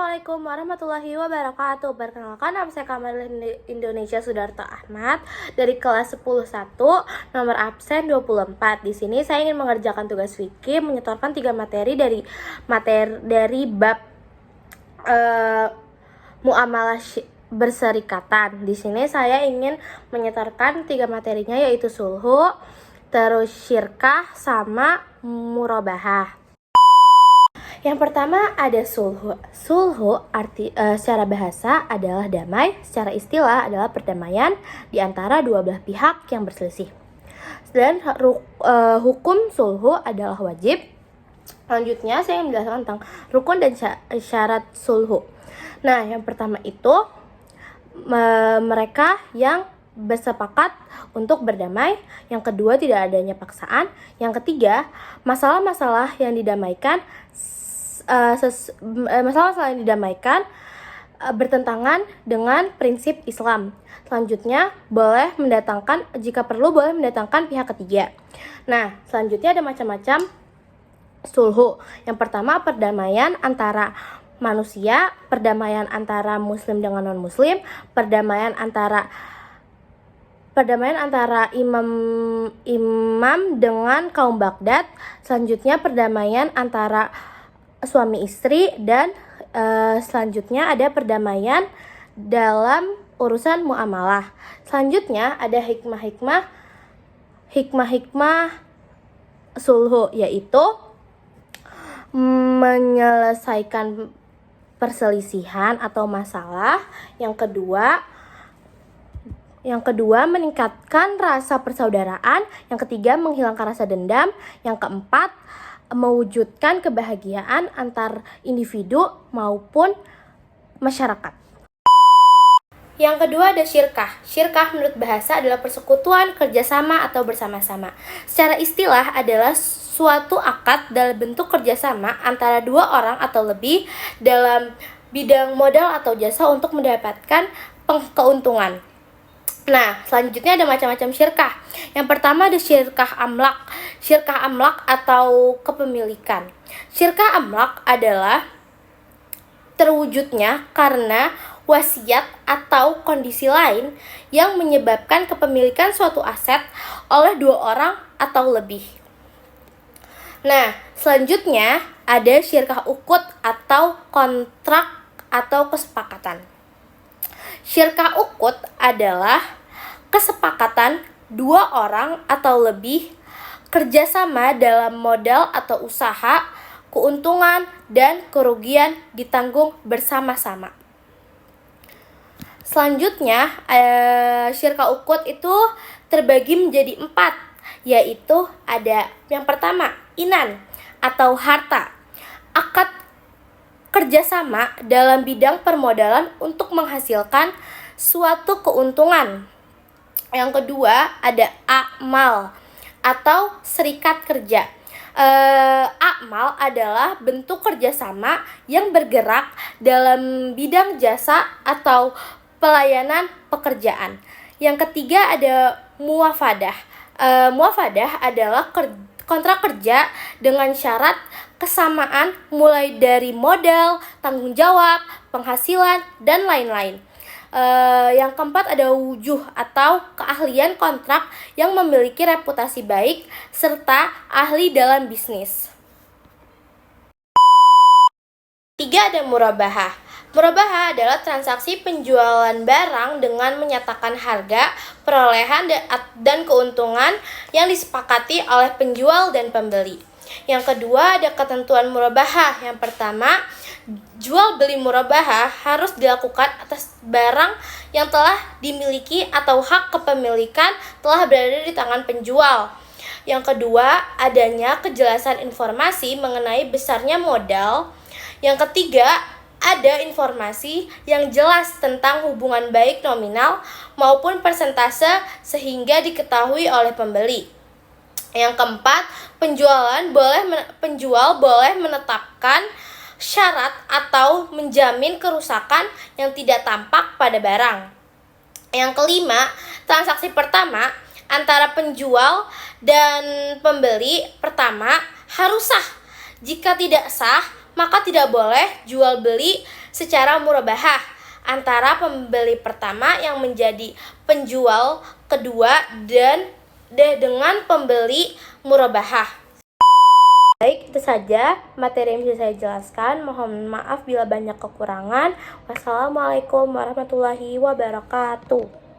Assalamualaikum warahmatullahi wabarakatuh. Perkenalkan, nama saya Kamal Indonesia Sudarto Ahmad dari kelas 10-1, nomor absen 24. Di sini saya ingin mengerjakan tugas fikih menyetorkan 3 materi dari bab muamalah berserikatan. Di sini saya ingin menyetorkan 3 materinya, yaitu sulhu, terus syirkah, sama murabahah. Yang pertama ada sulhu. Sulhu secara bahasa adalah damai, secara istilah adalah perdamaian di antara dua belah pihak yang berselisih. Dan hukum sulhu adalah wajib. Selanjutnya saya ingin menjelaskan tentang rukun dan syarat sulhu. Nah, yang pertama itu mereka yang bersepakat untuk berdamai. Yang kedua, tidak adanya paksaan. Yang ketiga, masalah-masalah yang didamaikan bertentangan dengan prinsip Islam. Selanjutnya, jika perlu boleh mendatangkan pihak ketiga. Nah, selanjutnya ada macam-macam sulhu. Yang pertama, perdamaian antara manusia, perdamaian antara muslim dengan non-muslim, perdamaian antara imam dengan kaum Baghdad. Selanjutnya, perdamaian antara suami istri, dan selanjutnya ada perdamaian dalam urusan muamalah. Selanjutnya ada hikmah sulhu, yaitu menyelesaikan perselisihan atau masalah. Yang kedua, meningkatkan rasa persaudaraan. Yang ketiga, menghilangkan rasa dendam. Yang keempat, mewujudkan kebahagiaan antar individu maupun masyarakat. Yang kedua ada syirkah. Syirkah menurut bahasa adalah persekutuan, kerjasama, atau bersama-sama. Secara istilah adalah suatu akad dalam bentuk kerjasama antara dua orang atau lebih dalam bidang modal atau jasa untuk mendapatkan keuntungan. Nah, selanjutnya ada macam-macam syirkah. Yang pertama ada syirkah amlak. Syirkah amlak atau kepemilikan. Syirkah amlak adalah terwujudnya karena wasiat atau kondisi lain yang menyebabkan kepemilikan suatu aset oleh dua orang atau lebih. Nah, selanjutnya ada syirkah ukut atau kontrak atau kesepakatan. Syirkah ukut adalah kesepakatan dua orang atau lebih kerjasama dalam modal atau usaha, keuntungan dan kerugian ditanggung bersama-sama. Selanjutnya, syirkah ukut itu terbagi menjadi 4, yaitu ada yang pertama, inan atau harta. Akad kerjasama dalam bidang permodalan untuk menghasilkan suatu keuntungan. Yang kedua ada akmal atau serikat kerja. Akmal adalah bentuk kerjasama yang bergerak dalam bidang jasa atau pelayanan pekerjaan. Yang ketiga ada muafadah. Muafadah adalah kontrak kerja dengan syarat kesamaan mulai dari modal, tanggung jawab, penghasilan, dan lain-lain. Yang keempat ada wujuh atau keahlian kontrak yang memiliki reputasi baik serta ahli dalam bisnis. 3 ada murabahah. Murabahah adalah transaksi penjualan barang dengan menyatakan harga, perolehan, dan keuntungan yang disepakati oleh penjual dan pembeli. Yang kedua ada ketentuan murabahah. Yang pertama, jual beli murabahah harus dilakukan atas barang yang telah dimiliki atau hak kepemilikan telah berada di tangan penjual. Yang kedua, adanya kejelasan informasi mengenai besarnya modal. Yang ketiga, ada informasi yang jelas tentang hubungan baik nominal maupun persentase sehingga diketahui oleh pembeli. Yang keempat, penjual boleh menetapkan syarat atau menjamin kerusakan yang tidak tampak pada barang. Yang kelima, transaksi pertama antara penjual dan pembeli pertama harus sah. Jika tidak sah, maka tidak boleh jual beli secara murabahah antara pembeli pertama yang menjadi penjual kedua dan dengan pembeli murabahah. Baik, itu saja materi yang bisa saya jelaskan. Mohon maaf bila banyak kekurangan. Wassalamualaikum warahmatullahi wabarakatuh.